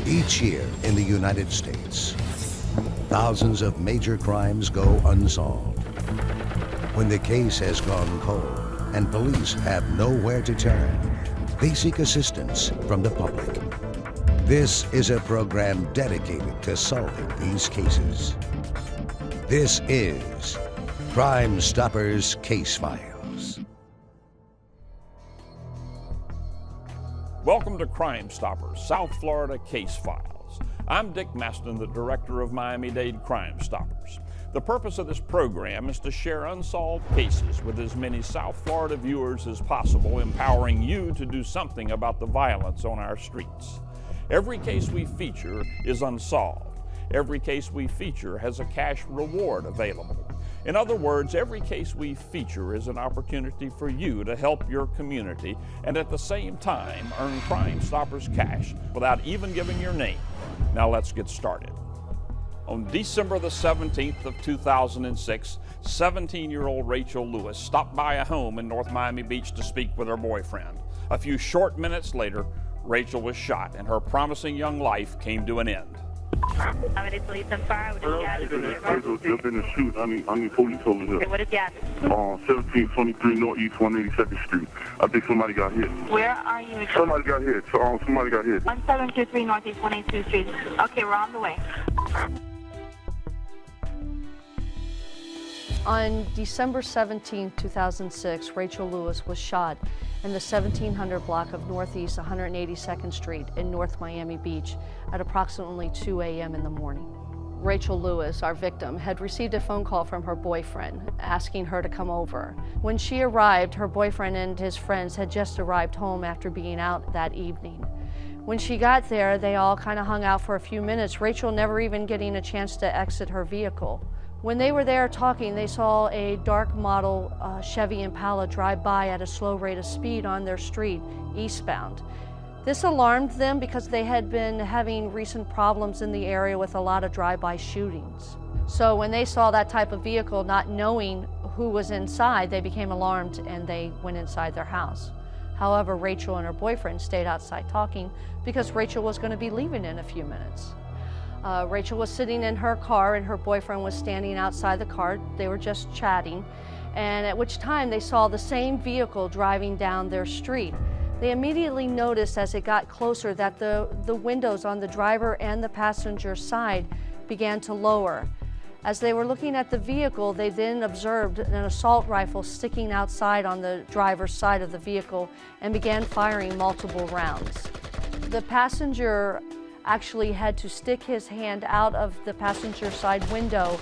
Each year in the United States, thousands of major crimes go unsolved. When the case has gone cold and police have nowhere to turn, they seek assistance from the public. This is a program dedicated to solving these cases. This is Crime Stoppers Case Files. Welcome to Crime Stoppers, South Florida Case Files. I'm Dick Masten, the director of Miami-Dade Crime Stoppers. The purpose of this program is to share unsolved cases with as many South Florida viewers as possible, empowering you to do something about the violence on our streets. Every case we feature is unsolved. Every case we feature has a cash reward available. In other words, every case we feature is an opportunity for you to help your community and at the same time earn Crime Stoppers cash without even giving your name. Now let's get started. On December the 17th of 2006, 17-year-old Rachel Lewis stopped by a home in North Miami Beach to speak with her boyfriend. A few short minutes later, Rachel was shot and her promising young life came to an end. Police and fire. What is the address? Just in the shoot. I need police over here. Okay, what is the address? 1723 Northeast 182nd Street. I think somebody got hit. Where are you? Somebody got hit. Somebody got hit. 1723 Northeast 182nd Street. Okay, we're on the way. On December 17, 2006, Rachel Lewis was shot in the 1700 block of Northeast 182nd Street in North Miami Beach at approximately 2 a.m. in the morning. Rachel Lewis, our victim, had received a phone call from her boyfriend asking her to come over. When she arrived, her boyfriend and his friends had just arrived home after being out that evening. When she got there, they all kind of hung out for a few minutes, Rachel never even getting a chance to exit her vehicle. When they were there talking, they saw a dark model Chevy Impala drive by at a slow rate of speed on their street, eastbound. This alarmed them because they had been having recent problems in the area with a lot of drive-by shootings. So when they saw that type of vehicle, not knowing who was inside, they became alarmed and they went inside their house. However, Rachel and her boyfriend stayed outside talking because Rachel was going to be leaving in a few minutes. Rachel was sitting in her car and her boyfriend was standing outside the car. They were just chatting, and at which time they saw the same vehicle driving down their street. They immediately noticed as it got closer that the windows on the driver and the passenger side began to lower. As they were looking at the vehicle, they then observed an assault rifle sticking outside on the driver's side of the vehicle and began firing multiple rounds. The passenger actually had to stick his hand out of the passenger side window,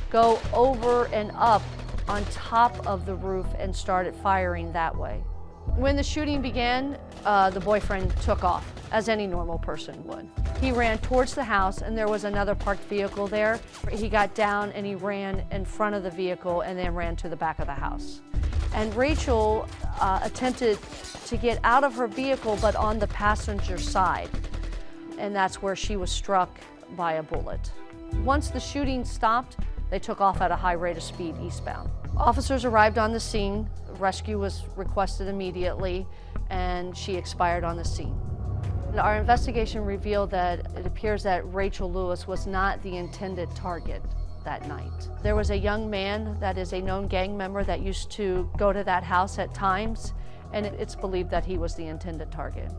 go over and up on top of the roof and started firing that way. When the shooting began, the boyfriend took off, as any normal person would. He ran towards the house and there was another parked vehicle there. He got down and he ran in front of the vehicle and then ran to the back of the house. And Rachel attempted to get out of her vehicle, but on the passenger side. And that's where she was struck by a bullet. Once the shooting stopped, they took off at a high rate of speed eastbound. Officers arrived on the scene, rescue was requested immediately, and she expired on the scene. Our investigation revealed that it appears that Rachel Lewis was not the intended target that night. There was a young man that is a known gang member that used to go to that house at times, and it's believed that he was the intended target.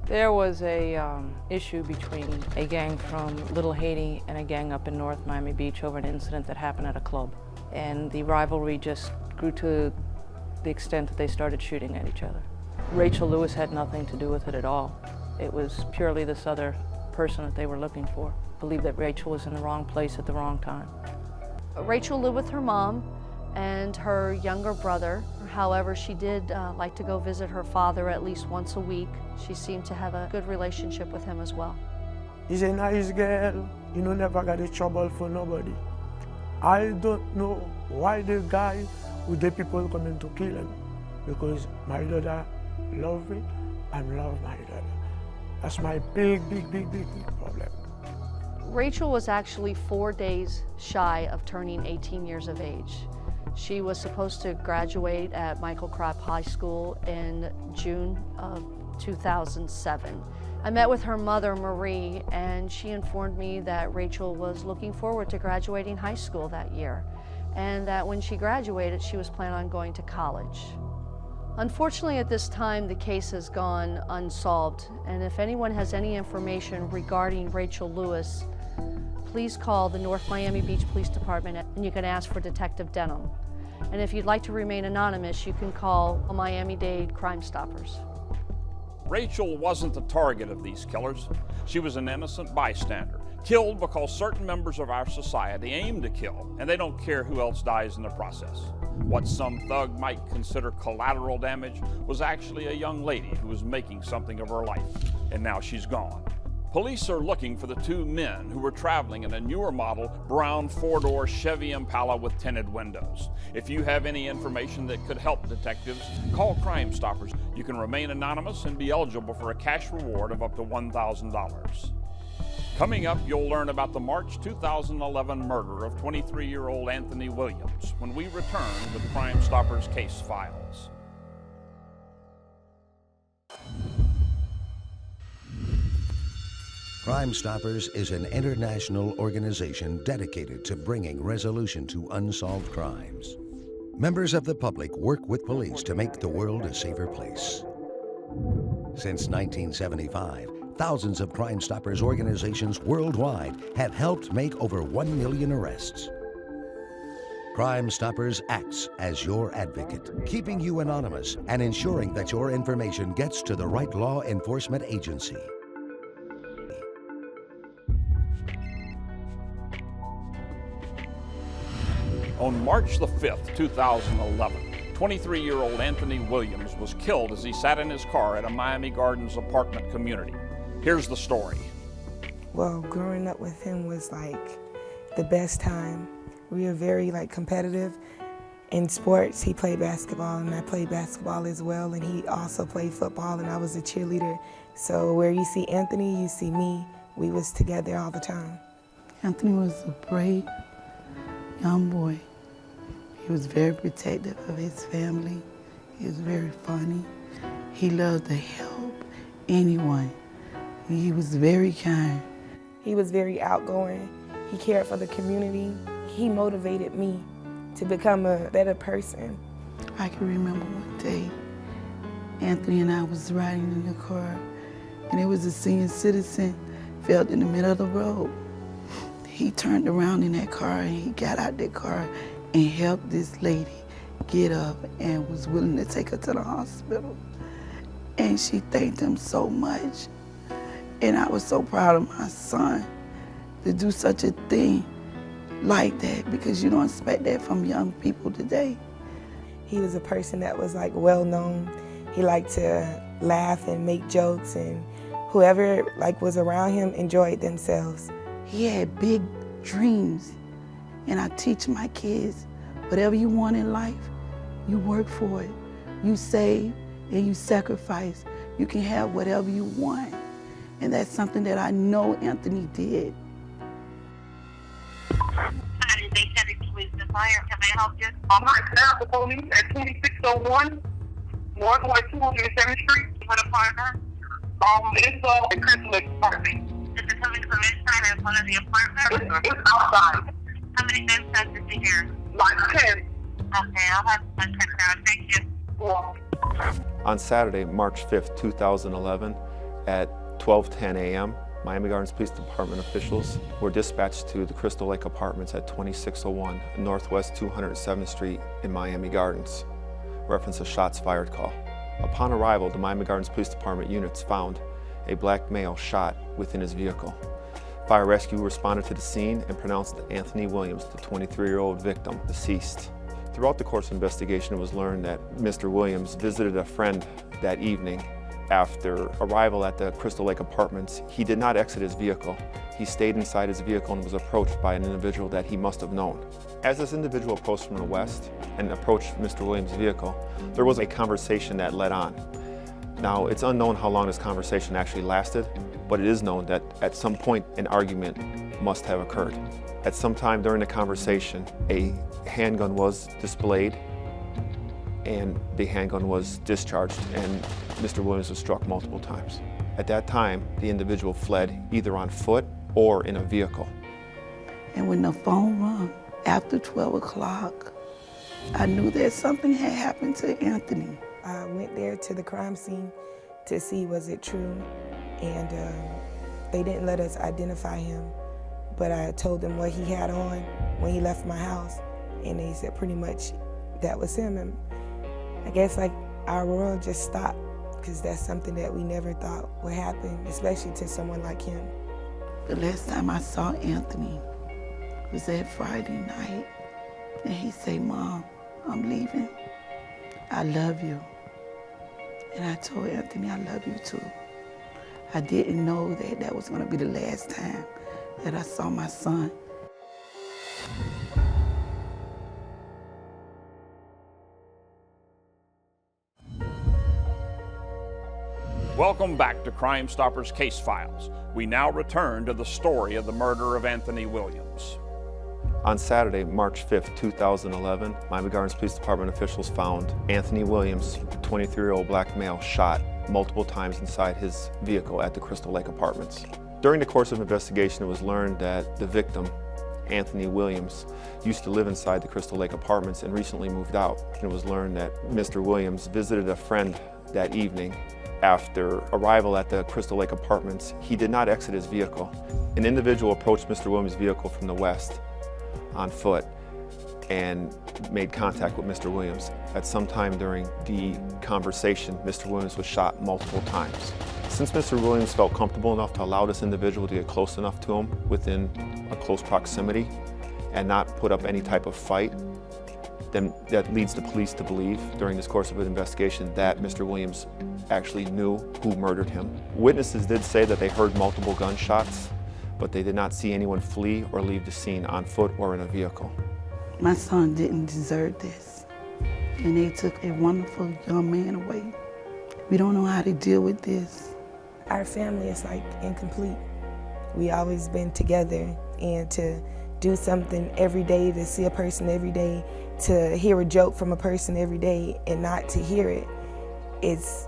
There was a issue between a gang from Little Haiti and a gang up in North Miami Beach over an incident that happened at a club. And the rivalry just grew to the extent that they started shooting at each other. Rachel Lewis had nothing to do with it at all. It was purely this other person that they were looking for. Believed that Rachel was in the wrong place at the wrong time. Rachel lived with her mom and her younger brother. However, she did like to go visit her father at least once a week. She seemed to have a good relationship with him as well. He's a nice girl, never got in trouble for nobody. I don't know why the guy with the people coming to kill him, because my daughter love me and love my daughter. That's my big problem. Rachel was actually 4 days shy of turning 18 years of age. She was supposed to graduate at Michael Crop High School in June of 2007. I met with her mother, Marie, and she informed me that Rachel was looking forward to graduating high school that year, and that when she graduated, she was planning on going to college. Unfortunately, at this time, the case has gone unsolved, and if anyone has any information regarding Rachel Lewis, please call the North Miami Beach Police Department and you can ask for Detective Denham. And if you'd like to remain anonymous, you can call Miami-Dade Crime Stoppers. Rachel wasn't the target of these killers. She was an innocent bystander, killed because certain members of our society aim to kill, and they don't care who else dies in the process. What some thug might consider collateral damage was actually a young lady who was making something of her life, and now she's gone. Police are looking for the two men who were traveling in a newer model brown four-door Chevy Impala with tinted windows. If you have any information that could help detectives, call Crime Stoppers. You can remain anonymous and be eligible for a cash reward of up to $1,000. Coming up, you'll learn about the March 2011 murder of 23-year-old Anthony Williams when we return with Crime Stoppers Case Files. Crime Stoppers is an international organization dedicated to bringing resolution to unsolved crimes. Members of the public work with police to make the world a safer place. Since 1975, thousands of Crime Stoppers organizations worldwide have helped make over 1 million arrests. Crime Stoppers acts as your advocate, keeping you anonymous and ensuring that your information gets to the right law enforcement agency. On March the 5th, 2011, 23-year-old Anthony Williams was killed as he sat in his car at a Miami Gardens apartment community. Here's the story. Well, growing up with him was like the best time. We were very competitive in sports. He played basketball and I played basketball as well, and he also played football and I was a cheerleader. So where you see Anthony, you see me. We was together all the time. Anthony was a brave young boy. He was very protective of his family. He was very funny. He loved to help anyone. He was very kind. He was very outgoing. He cared for the community. He motivated me to become a better person. I can remember one day, Anthony and I was riding in the car, and it was a senior citizen fell in the middle of the road. He turned around in that car and he got out that car and helped this lady get up and was willing to take her to the hospital. And she thanked him so much. And I was so proud of my son to do such a thing like that, because you don't expect that from young people today. He was a person that was well known. He liked to laugh and make jokes, and whoever was around him enjoyed themselves. He had big dreams, and I teach my kids, whatever you want in life, you work for it. You save and you sacrifice. You can have whatever you want. And that's something that I know Anthony did. They said it was the fire. Can I help you? I'm not staff the police at 2601 Northwest 207th Street. What apartment? It's a Crystal Lake apartment. Is it coming from inside or one of the apartments? It's outside. How many gunshots is it here? Like 10. Okay, I'll have one check out. Thank you. Well, On Saturday, March 5th, 2011, at 12:10 a.m., Miami Gardens Police Department officials were dispatched to the Crystal Lake Apartments at 2601 Northwest 207th Street in Miami Gardens. Reference a shots fired call. Upon arrival, the Miami Gardens Police Department units found a black male shot within his vehicle. Fire rescue responded to the scene and pronounced Anthony Williams, the 23-year-old victim, deceased. Throughout the course of investigation, it was learned that Mr. Williams visited a friend that evening. After arrival at the Crystal Lake Apartments, he did not exit his vehicle. He stayed inside his vehicle and was approached by an individual that he must have known. As this individual approached from the west and approached Mr. Williams' vehicle, there was a conversation that led on. Now, it's unknown how long this conversation actually lasted, but it is known that at some point an argument must have occurred. At some time during the conversation, a handgun was displayed and the handgun was discharged, and Mr. Williams was struck multiple times. At that time, the individual fled either on foot or in a vehicle. And when the phone rang after 12 o'clock, I knew that something had happened to Anthony. I went there to the crime scene to see was it true, and they didn't let us identify him, but I told them what he had on when he left my house, and they said pretty much that was him. And I guess like our world just stopped, because that's something that we never thought would happen, especially to someone like him. The last time I saw Anthony was that Friday night, and he said, "Mom, I'm leaving. I love you." And I told Anthony, "I love you too." I didn't know that that was gonna be the last time that I saw my son. Welcome back to Crime Stoppers Case Files. We now return to the story of the murder of Anthony Williams. On Saturday, March 5th, 2011, Miami Gardens Police Department officials found Anthony Williams, a 23-year-old black male, shot multiple times inside his vehicle at the Crystal Lake Apartments. During the course of investigation, it was learned that the victim, Anthony Williams, used to live inside the Crystal Lake Apartments and recently moved out. And it was learned that Mr. Williams visited a friend that evening. After arrival at the Crystal Lake Apartments, he did not exit his vehicle. An individual approached Mr. Williams' vehicle from the west on foot and made contact with Mr. Williams. At some time during the conversation, Mr. Williams was shot multiple times. Since Mr. Williams felt comfortable enough to allow this individual to get close enough to him within a close proximity and not put up any type of fight, then that leads the police to believe during this course of an investigation that Mr. Williams actually knew who murdered him. Witnesses did say that they heard multiple gunshots, but they did not see anyone flee or leave the scene on foot or in a vehicle. My son didn't deserve this, and they took a wonderful young man away. We don't know how to deal with this. Our family is like incomplete. We always been together, and to do something every day, to see a person every day, to hear a joke from a person every day and not to hear it, it's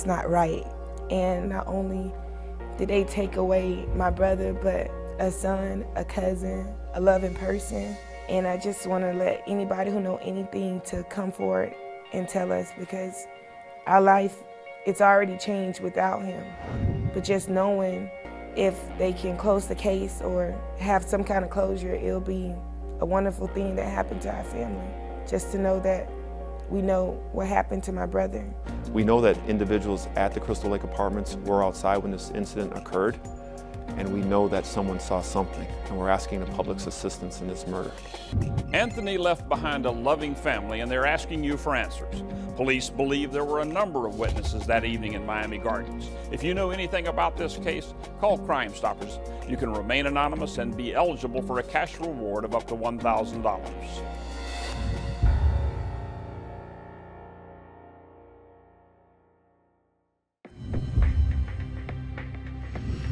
not right. And not only did they take away my brother, but a son, a cousin, a loving person. And I just want to let anybody who know anything to come forward and tell us, because our life, it's already changed without him. But just knowing if they can close the case or have some kind of closure, it'll be a wonderful thing that happened to our family. Just to know that we know what happened to my brother. We know that individuals at the Crystal Lake Apartments were outside when this incident occurred, and we know that someone saw something, and we're asking the public's assistance in this murder. Anthony left behind a loving family, and they're asking you for answers. Police believe there were a number of witnesses that evening in Miami Gardens. If you know anything about this case, call Crime Stoppers. You can remain anonymous and be eligible for a cash reward of up to $1,000.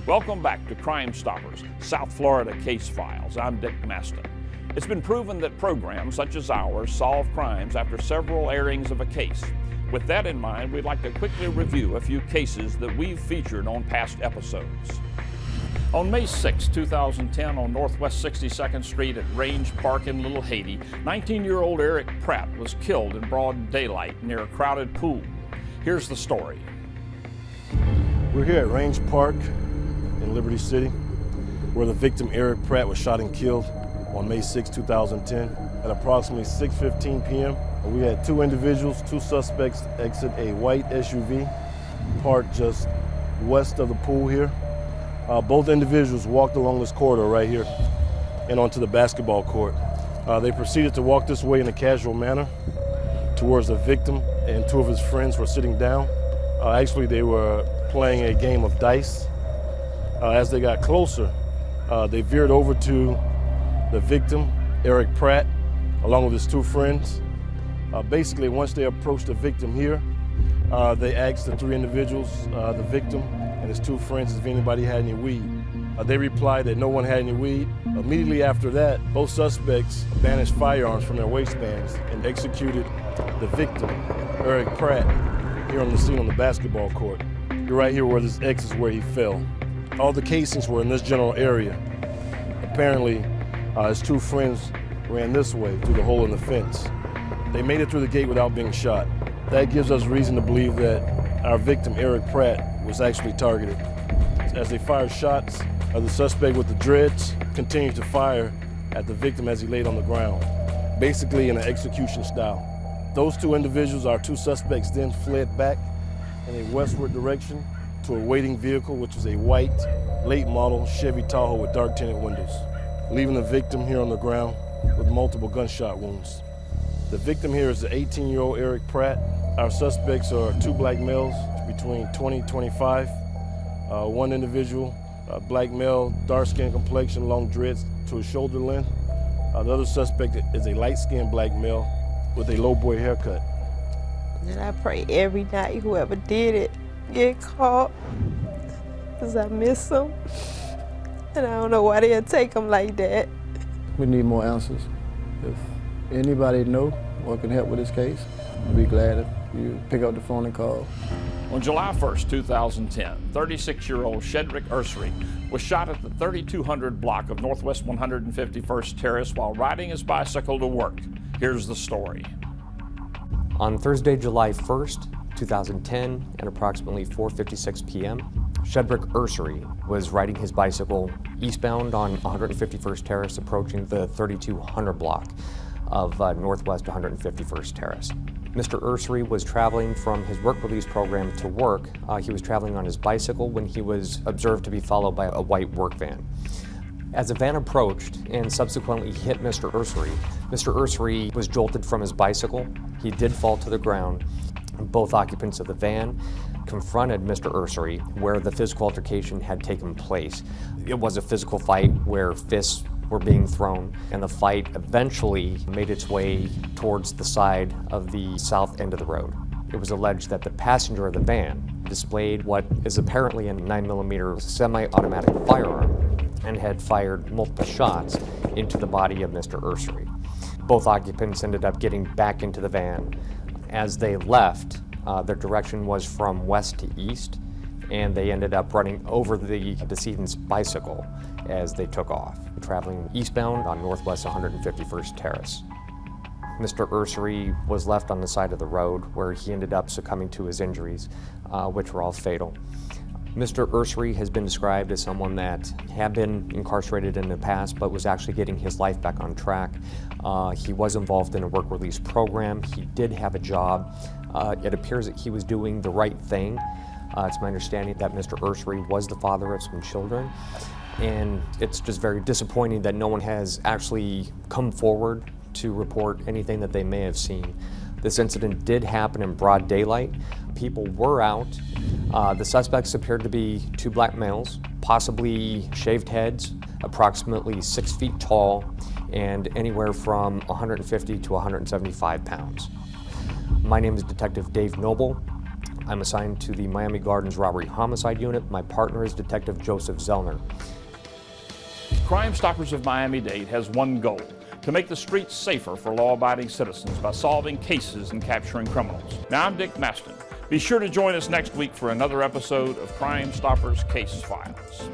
Welcome back to Crime Stoppers, South Florida Case Files. I'm Dick Masten. It's been proven that programs such as ours solve crimes after several airings of a case. With that in mind, we'd like to quickly review a few cases that we've featured on past episodes. On May 6, 2010, on Northwest 62nd Street at Range Park in Little Haiti, 19-year-old Eric Pratt was killed in broad daylight near a crowded pool. Here's the story. We're here at Range Park in Liberty City, where the victim Eric Pratt was shot and killed on May 6, 2010. At approximately 6:15 p.m., we had two individuals, two suspects, exit a white SUV parked just west of the pool here. Both individuals walked along this corridor right here and onto the basketball court. They proceeded to walk this way in a casual manner towards the victim, and two of his friends were sitting down. Actually, they were playing a game of dice. As they got closer, they veered over to the victim, Eric Pratt, along with his two friends. Basically, once they approached the victim here, they asked the three individuals, the victim and his two friends, if anybody had any weed. They replied that no one had any weed. Immediately after that, both suspects banished firearms from their waistbands and executed the victim, Eric Pratt, here on the scene on the basketball court. You're right here where this X is where he fell. All the casings were in this general area. Apparently, his two friends ran this way through the hole in the fence. They made it through the gate without being shot. That gives us reason to believe that our victim, Eric Pratt, was actually targeted. As they fired shots, the suspect with the dreads continued to fire at the victim as he laid on the ground, basically in an execution style. Those two individuals, our two suspects, then fled back in a westward direction to a waiting vehicle, which was a white, late model Chevy Tahoe with dark tinted windows, leaving the victim here on the ground with multiple gunshot wounds. The victim here is the 18-year-old Eric Pratt. Our suspects are two black males between 20 and 25. One individual, black male, dark skin complexion, long dreads to his shoulder length. The other suspect is a light-skinned black male with a low boy haircut. And I pray every night whoever did it get caught, because I miss them. And I don't know why they'll take them like that. We need more answers. If anybody know or can help with this case, I'd be glad if you pick up the phone and call. On July 1st, 2010, 36-year-old Shedrick Ursery was shot at the 3200 block of Northwest 151st Terrace while riding his bicycle to work. Here's the story. On Thursday, July 1st, 2010, at approximately 4:56 p.m., Shedrick Ursery was riding his bicycle eastbound on 151st Terrace, approaching the 3200 block of Northwest 151st Terrace. Mr. Ursery was traveling from his work release program to work. He was traveling on his bicycle when he was observed to be followed by a white work van. As the van approached and subsequently hit Mr. Ursery was jolted from his bicycle. He did fall to the ground. Both occupants of the van confronted Mr. Ursery where the physical altercation had taken place. It was a physical fight where fists were being thrown, and the fight eventually made its way towards the side of the south end of the road. It was alleged that the passenger of the van displayed what is apparently a 9mm semi-automatic firearm and had fired multiple shots into the body of Mr. Ursery. Both occupants ended up getting back into the van. As they left, their direction was from west to east, and they ended up running over the decedent's bicycle as they took off, traveling eastbound on Northwest 151st Terrace. Mr. Ursery was left on the side of the road where he ended up succumbing to his injuries, which were all fatal. Mr. Ursery has been described as someone that had been incarcerated in the past but was actually getting his life back on track. He was involved in a work release program. He did have a job. It appears that he was doing the right thing. It's my understanding that Mr. Ursery was the father of some children, and it's just very disappointing that no one has actually come forward to report anything that they may have seen. This incident did happen in broad daylight. People were out. The suspects appeared to be two black males, possibly shaved heads, approximately 6 feet tall, and anywhere from 150 to 175 pounds. My name is Detective Dave Noble. I'm assigned to the Miami Gardens Robbery Homicide Unit. My partner is Detective Joseph Zellner. Crime Stoppers of Miami-Dade has one goal: to make the streets safer for law-abiding citizens by solving cases and capturing criminals. Now, I'm Dick Masten. Be sure to join us next week for another episode of Crime Stoppers Case Files.